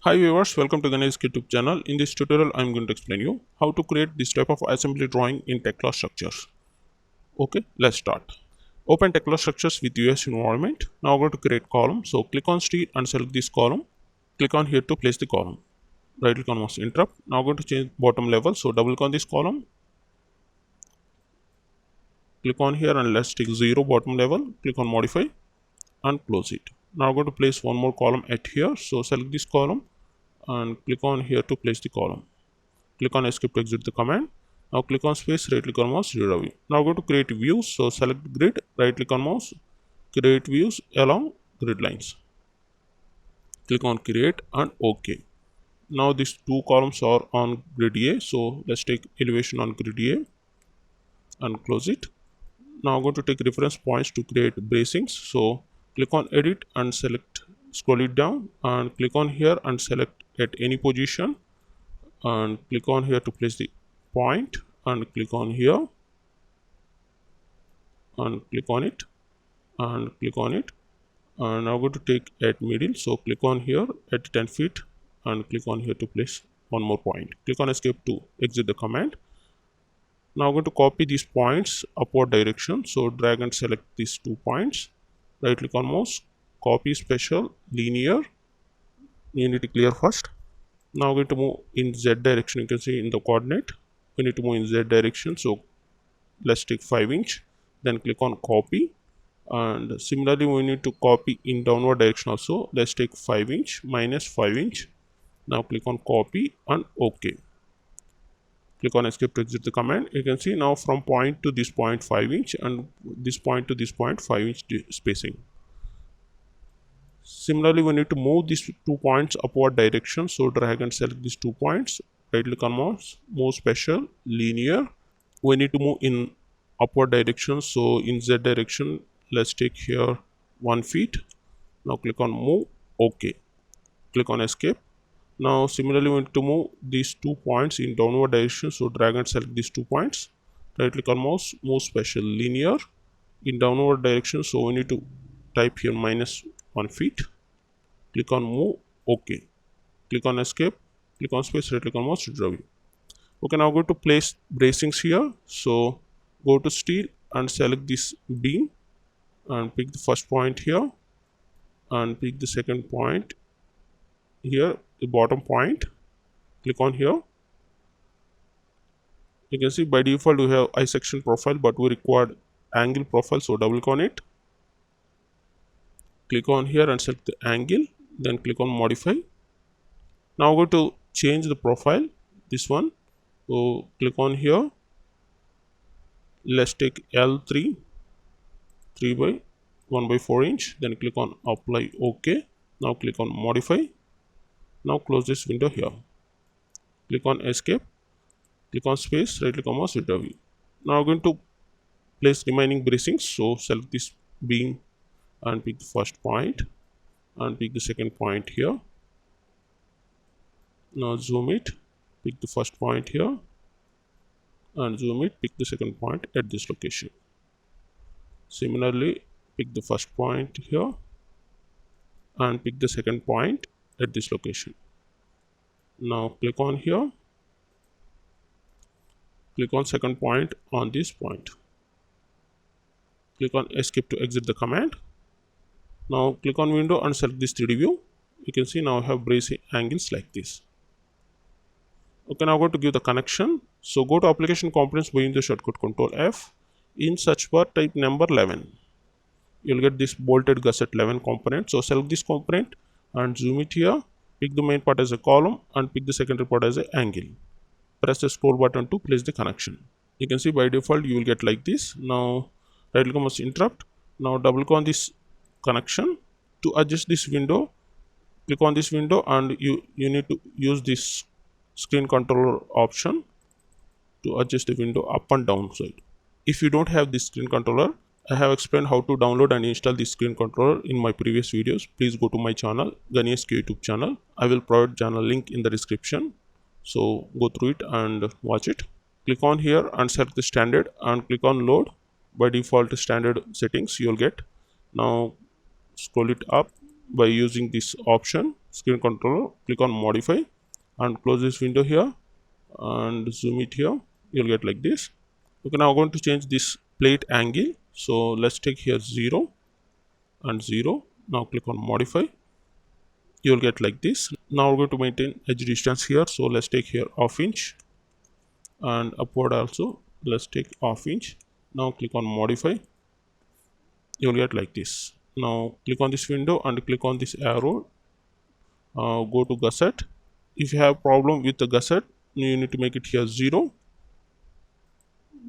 Hi viewers, welcome to Ganesh YouTube channel. In this tutorial, I am going to explain you how to create this type of assembly drawing in Tekla structures. Okay, let's start. Open Tekla structures with US environment. Now I'm going to create column. So click on steel and select this column. Click on here to place the column. Right click on mouse interrupt. Now I'm going to change bottom level. So double click on this column. Click on here and let's take 0 bottom level. Click on modify and close it. Now I'm going to place one more column at here. So select this column and click on here to place the column. Click on escape to exit the command. Now click on space, right click on mouse, zero view. Now go to create views. So select grid, right click on mouse, create views along grid lines. Click on create and OK. Now these two columns are on grid A. So let's take elevation on grid A and close it. Now I'm going to take reference points to create bracings. So click on edit and select, scroll it down and click on here and select at any position and click on here to place the point and click on here and click on it and click on it, and now go to take at middle. So click on here at 10 feet and click on here to place one more point. Click on escape to exit the command. Now I'm going to copy these points upward direction. So drag and select these 2 points, right click on mouse, copy special linear. You need to clear first. Now we're going to move in Z direction. You can see in the coordinate we need to move in Z direction. So let's take 5 inch, then click on copy, and similarly we need to copy in downward direction also. Let's take 5 inch minus 5 inch. Now click on copy and OK. Click on escape to exit the command. You can see now from point to this point 5 inch and this point to this point 5 inch spacing. Similarly, we need to move these 2 points upward direction. So drag and select these 2 points, right click on mouse, move special linear. We need to move in upward direction. So in Z direction, let's take here 1 feet. Now click on move, OK. Click on escape. Now similarly, we need to move these 2 points in downward direction. So drag and select these 2 points, right click on mouse, move special linear in downward direction. So we need to type here minus 1 feet. Click on move, OK. Click on escape, click on space, right click on mouse to draw view. Okay, now go to place bracings here. So go to steel and select this beam and pick the first point here and pick the second point here, the bottom point. Click on here. You can see by default we have I section profile, but we required angle profile. So double click on it. Click on here and select the angle, then click on modify. Now go to change the profile, this one. So click on here. Let's take L3 3 by 1 by 4 inch, then click on apply, OK. Now click on modify. Now close this window here. Click on escape, click on space, right click on mouse, window view. Now I'm going to place remaining bracings. So select this beam and pick the first point and pick the second point here. Now zoom it, pick the first point here and zoom it, pick the second point at this location. Similarly, pick the first point here and pick the second point at this location. Now click on here, click on second point on this point. Click on escape to exit the command. Now click on window and select this 3D view. You can see now I have bracing angles like this. Okay, now go to give the connection. So go to application components by using the shortcut Control F. In search bar type number 11. You'll get this bolted gusset 11 component. So select this component and zoom it here. Pick the main part as a column and pick the secondary part as an angle. Press the scroll button to place the connection. You can see by default you will get like this. Now right click on interrupt. Now double click on this connection. To adjust this window, click on this window and you need to use this screen controller option to adjust the window up and down side. If you don't have this screen controller, I have explained how to download and install this screen controller in my previous videos. Please go to my channel, Ganesh YouTube channel. I will provide channel link in the description. So go through it and watch it. Click on here and select the standard and click on load. By default standard settings you will get. Now scroll it up by using this option, screen controller. Click on modify and close this window here and zoom it here. You'll get like this. Okay, now I'm going to change this plate angle. So let's take here 0 and 0. Now click on modify. You'll get like this. Now we're going to maintain edge distance here. So let's take here ½ inch and upward also. Let's take ½ inch. Now click on modify. You'll get like this. Now click on this window and click on this arrow. Go to gusset. If you have problem with the gusset, you need to make it here 0.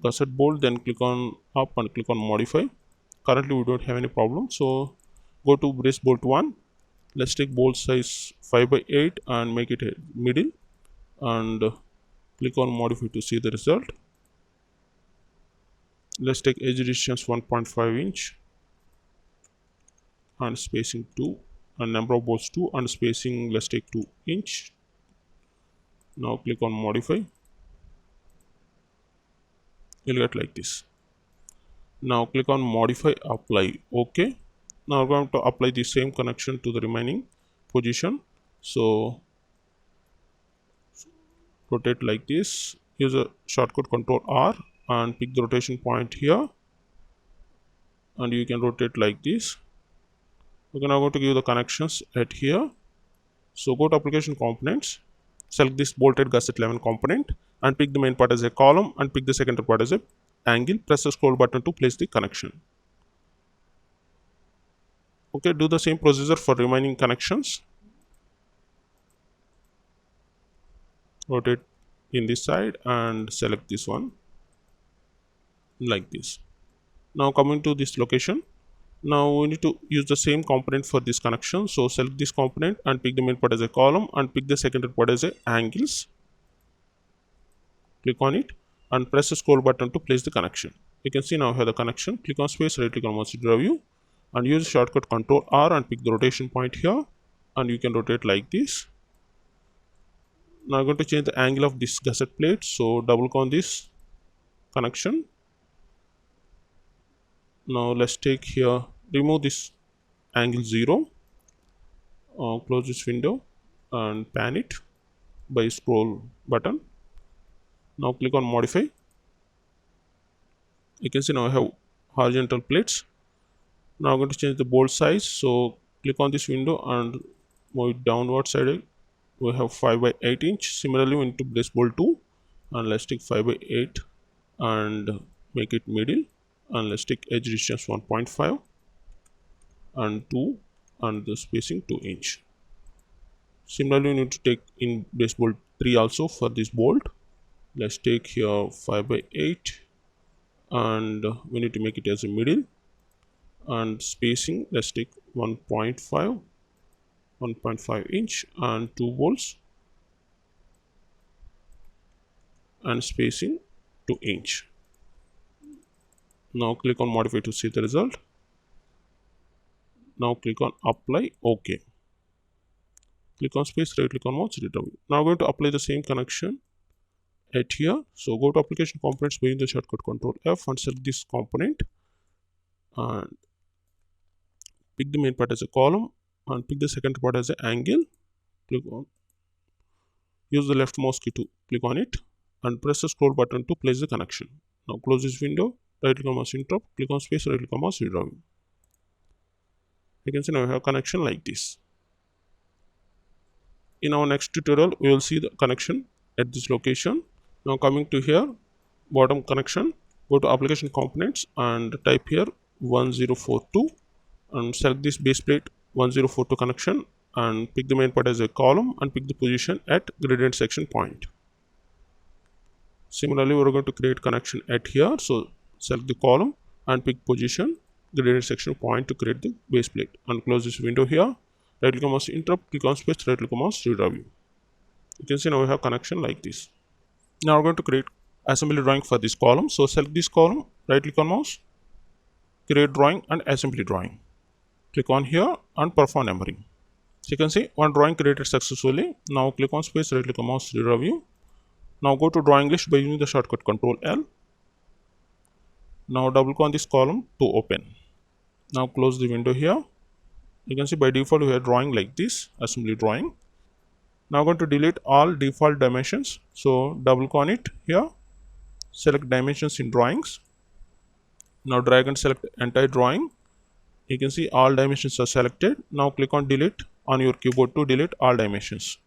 Gusset bolt, then click on up and click on modify. Currently we don't have any problem, so go to brace bolt 1. Let's take bolt size 5/8 and make it a middle and click on modify to see the result. Let's take edge distance 1.5 inch and spacing 2 and number of bolts 2 and spacing let's take 2 inch. Now click on modify. You'll get like this. Now click on modify, apply. Okay. Now we're going to apply the same connection to the remaining position. So rotate like this. Use a shortcut Control R and pick the rotation point here. And you can rotate like this. Okay, now I'm going to give the connections at here. So go to application components. Select this bolted gusset 11 component and pick the main part as a column and pick the secondary part as a angle. Press the scroll button to place the connection. Okay, do the same procedure for remaining connections. Rotate in this side and select this one like this. Now coming to this location, now we need to use the same component for this connection. So select this component and pick the main part as a column and pick the secondary part as a angles. Click on it and press the scroll button to place the connection. You can see now I have the connection. Click on space, right click on mouse to view and use shortcut Control R and pick the rotation point here and you can rotate like this. Now I'm going to change the angle of this gusset plate. So double click on this connection. Now let's take here, remove this angle 0, close this window and pan it by scroll button. Now click on modify. You can see now I have horizontal plates. Now I'm going to change the bolt size. So click on this window and move it downward side. We have 5/8 inch. Similarly, we need to brace bolt 2 and let's take 5/8 and make it middle and let's take edge distance 1.5 and 2 and the spacing 2 inch. Similarly, we need to take in brace bolt 3 also for this bolt. Let's take here 5/8 and we need to make it as a middle and spacing let's take 1.5 inch and 2 bolts and spacing 2 inch. Now click on modify to see the result. Now click on apply. OK. Click on space, right click on mouse. Now I'm going to apply the same connection at here. So go to application components by using the shortcut Control F and select this component and pick the main part as a column and pick the second part as an angle. Click on, use the left mouse key to click on it and press the scroll button to place the connection. Now close this window, right click on mouse interrupt, click on space, right click on mouse redrawing. You can see now we have connection like this. In our next tutorial, we will see the connection at this location. Now coming to here, bottom connection, go to application components and type here 1042 and select this base plate 1042 connection and pick the main part as a column and pick the position at gradient section point. Similarly, we are going to create connection at here. So select the column and pick position gradient section point to create the base plate and close this window here. Right click on mouse interrupt, click on space, right click on mouse redraw view. You can see now we have connection like this. Now we're going to create assembly drawing for this column. So select this column, right click on mouse, create drawing and assembly drawing. Click on here and perform numbering. So you can see one drawing created successfully. Now click on space, right click on mouse redraw view. Now go to drawing list by using the shortcut Control L. Now double click on this column to open. Now close the window here. You can see by default we are drawing like this, assembly drawing. Now I'm going to delete all default dimensions. So double click on it here, select dimensions in drawings. Now drag and select entire drawing. You can see all dimensions are selected. Now click on delete on your keyboard to delete all dimensions.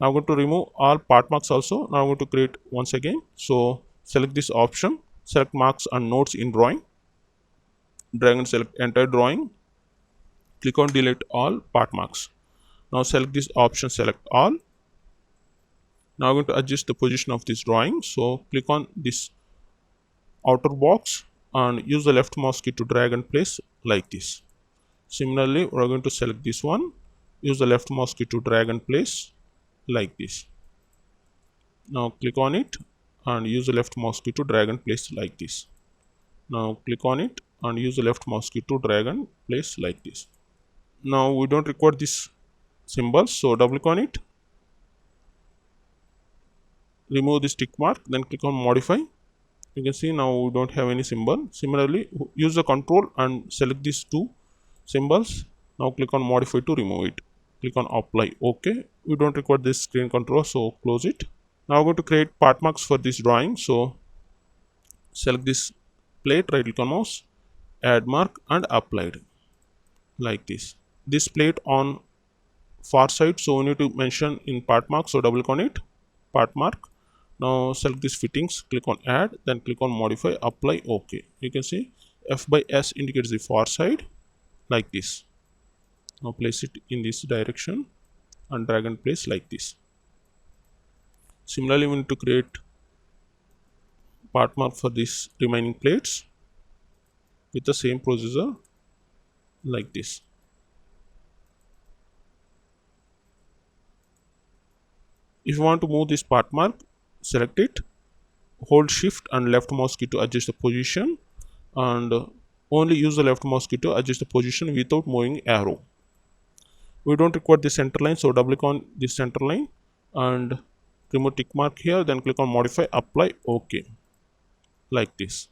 Now I'm going to remove all part marks also. Now I'm going to create once again. So select this option, select marks and nodes in drawing. Drag and select entire drawing. Click on delete all part marks. Now select this option, select all. Now I'm going to adjust the position of this drawing. So click on this outer box and use the left mouse key to drag and place like this. Similarly, we're going to select this one, use the left mouse key to drag and place like this. Now click on it and use the left mouse key to drag and place like this. Now click on it and use the left mouse key to drag and place like this. Now we don't require this symbol, so double click on it, remove this tick mark, then click on modify. You can see now we don't have any symbol. Similarly, use the control and select these two symbols. Now click on modify to remove it. Click on apply. OK. We don't require this screen control, so close it. Now I'm going to create part marks for this drawing. So select this plate, right click on mouse, add mark and applied like this. This plate on far side, so we need to mention in part mark. So double click on it, part mark. Now select these fittings, click on add, then click on modify, apply, OK. You can see F by S indicates the far side like this. Now place it in this direction and drag and place like this. Similarly, we need to create part mark for these remaining plates with the same procedure like this. If you want to move this part mark, select it, hold shift and left mouse key to adjust the position, and only use the left mouse key to adjust the position without moving arrow. We don't require the center line, so double click on this center line and remove tick mark here, then click on modify, apply, OK like this.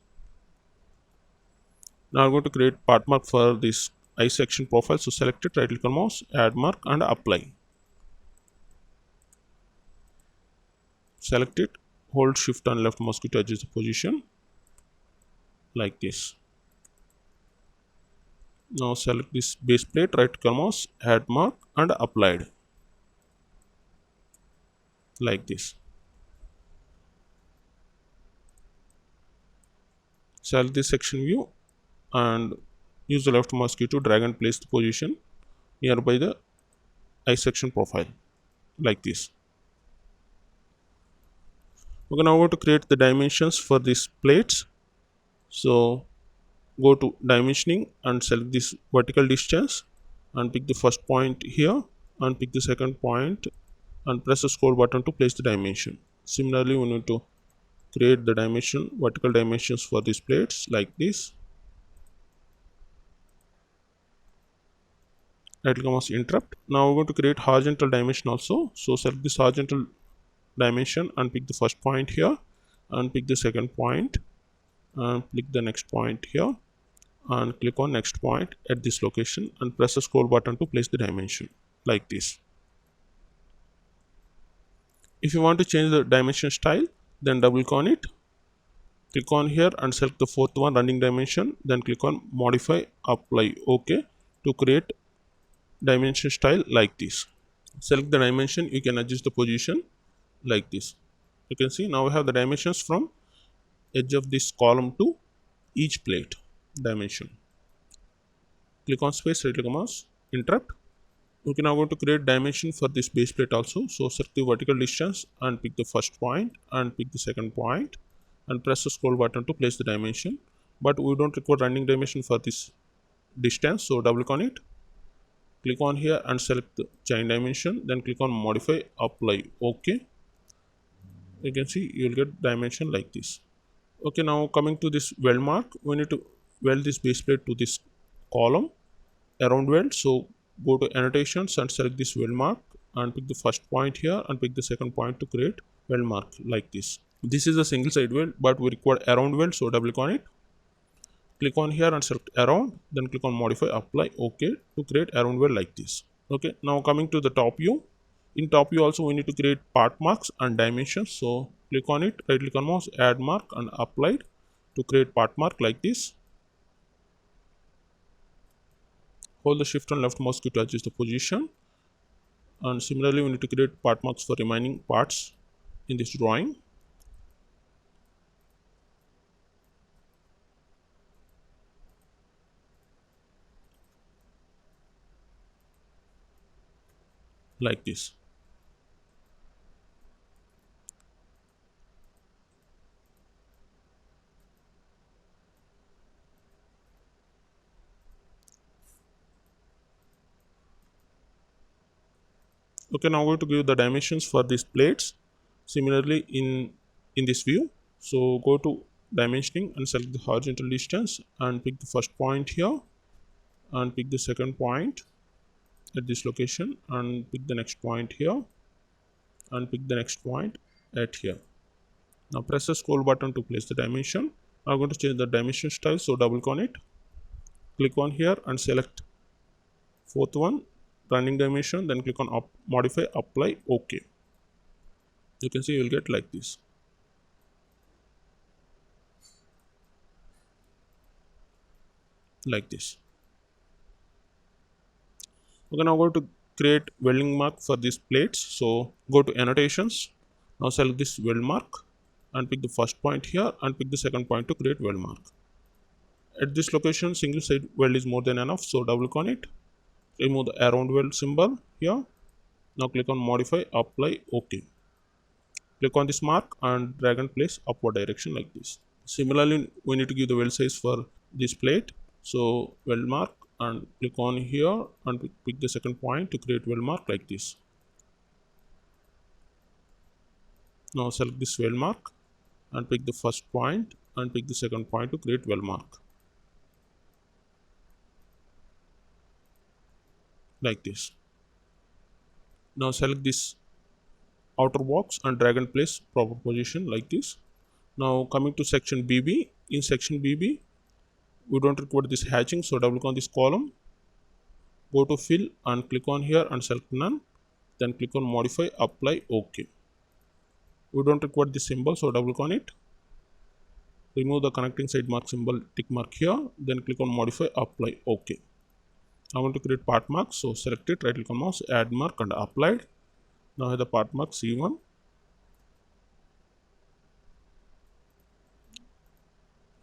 Now I'm going to create part mark for this eye section profile, so select it, right click on mouse, add mark and apply. Select it, hold shift and left mouse key to adjust the position like this. Now select this base plate, right click on mouse, add mark and applied like this. Select this section view and use the left mouse key to drag and place the position nearby the eye section profile like this. Okay, now we're going to create the dimensions for these plates. So go to dimensioning and select this vertical distance and pick the first point here and pick the second point and press the scroll button to place the dimension. Similarly, we need to create the dimension, vertical dimensions for these plates like this. Right click on mouse, interrupt. Now we're going to create horizontal dimension also. So select this horizontal dimension and pick the first point here and pick the second point and click the next point here and click on next point at this location and press the scroll button to place the dimension like this. If you want to change the dimension style, then double click on it, click on here and select the fourth one, running dimension, then click on modify, apply, OK to create dimension style like this. Select the dimension, you can adjust the position like this. You can see now we have the dimensions from edge of this column to each plate dimension. Click on space, right click on mouse, interrupt. We can now going to create dimension for this base plate also. So select the vertical distance and pick the first point and pick the second point and press the scroll button to place the dimension. But we don't require running dimension for this distance, so double click on it, click on here and select the chain dimension, then click on modify, apply, OK. You can see you will get dimension like this. Okay, now coming to this weld mark, we need to weld this base plate to this column around weld. So go to annotations and select this weld mark and pick the first point here and pick the second point to create weld mark like this. This is a single side weld, but we require around weld, so double click on it, Click on here and select around, then click on modify, apply, OK to create around wheel like this. Okay, now coming to the top view. In top view also we need to create part marks and dimensions. So click on it, right click on mouse, add mark and applied to create part mark like this. Hold the shift and left mouse key to adjust the position. And similarly we need to create part marks for remaining parts in this drawing. Like this. Okay, now I'm going to give the dimensions for these plates. Similarly in this view, so go to dimensioning and select the horizontal distance and pick the first point here and pick the second point at this location and pick the next point here and pick the next point at here. Now press the scroll button to place the dimension. I'm going to change the dimension style, so double click on it, click on here and select fourth one, running dimension, then click on modify, apply, OK. You can see you will get like this. Like this. Okay, now go to create welding mark for these plates. So go to annotations. Now select this weld mark and pick the first point here and pick the second point to create weld mark. At this location, single side weld is more than enough. So double click on it. Remove the around weld symbol here. Now click on modify, apply, OK. Click on this mark and drag and place upward direction like this. Similarly, we need to give the weld size for this plate. So weld mark and click on here and pick the second point to create weld mark like this. Now select this weld mark and pick the first point and pick the second point to create weld mark like this. Now select this outer box and drag and place proper position like this. Now coming to section BB, in section BB we don't require this hatching, so double click on this column, go to fill and click on here and select none, then click on modify, apply, OK. We don't require this symbol, so double click on it, remove the connecting side mark symbol, tick mark here, then click on modify, apply, OK. I want to create part mark, so select it, right click on mouse, add mark and applied. Now I have the part mark C1.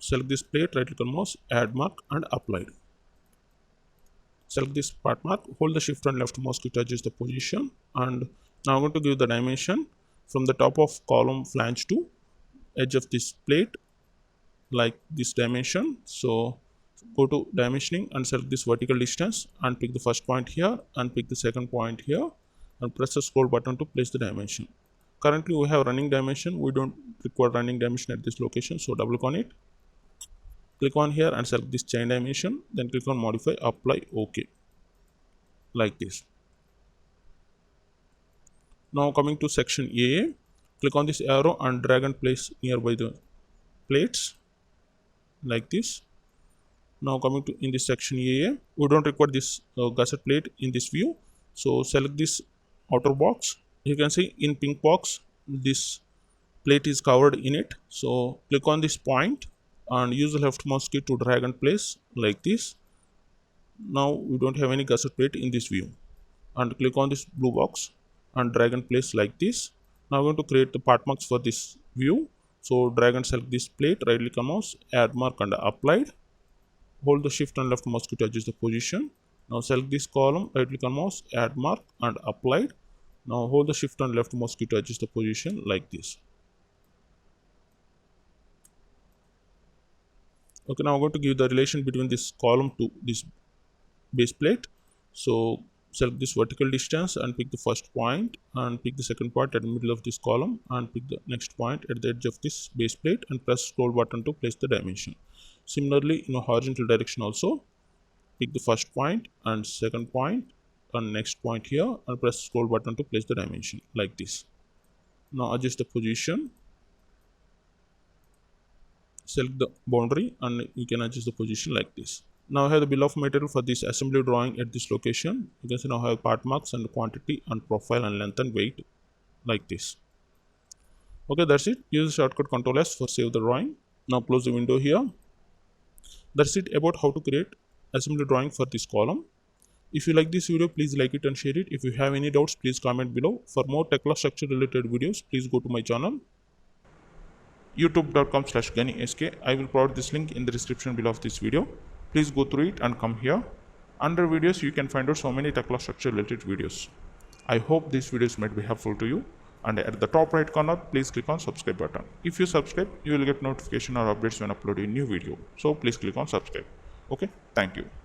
Select this plate, right click on mouse, add mark and applied. Select this part mark, hold the shift and left mouse key to adjust the position, and now I'm going to give the dimension from the top of column flange to edge of this plate like this dimension. So go to dimensioning and select this vertical distance and pick the first point here and pick the second point here and press the scroll button to place the dimension. Currently we have running dimension, we don't require running dimension at this location, so double click on it, click on here and select this chain dimension, then click on modify, apply, OK, like this. Now coming to section AA, click on this arrow and drag and place nearby the plates like this. Now coming to in this section AA, we don't require this gusset plate in this view, so select this outer box. You can see in pink box this plate is covered in it, so click on this point and use the left mouse key to drag and place like this. Now we don't have any gusset plate in this view, and click on this blue box and drag and place like this. Now I'm going to create the part marks for this view, so drag and select this plate, right click on mouse, add mark and applied. Hold the shift and left mouse key to adjust the position. Now select this column, right click on mouse, add mark and applied. Now hold the shift and left mouse key to adjust the position like this. Okay, now I'm going to give the relation between this column to this base plate. So select this vertical distance and pick the first point and pick the second point at the middle of this column and pick the next point at the edge of this base plate and press scroll button to place the dimension. Similarly, in a horizontal direction also, pick the first point and second point and next point here and press scroll button to place the dimension like this. Now adjust the position. select the boundary and you can adjust the position like this. Now I have the bill of material for this assembly drawing at this location. You can see now I have part marks and quantity and profile and length and weight like this. Okay, that's it. Use the shortcut Ctrl S for save the drawing. Now close the window here. That's it about how to create assembly drawing for this column. If you like this video, please like it and share it. If you have any doubts, please comment below. For more Tekla structure related videos, please go to my channel youtube.com/GaniSK. I will provide this link in the description below of this video. Please go through it and come here. Under videos, you can find out so many Tekla structure related videos. I hope these videos might be helpful to you. And at the top right corner, please click on subscribe button. If you subscribe, you will get notification or updates when uploading new video. So please click on subscribe. Okay, thank you.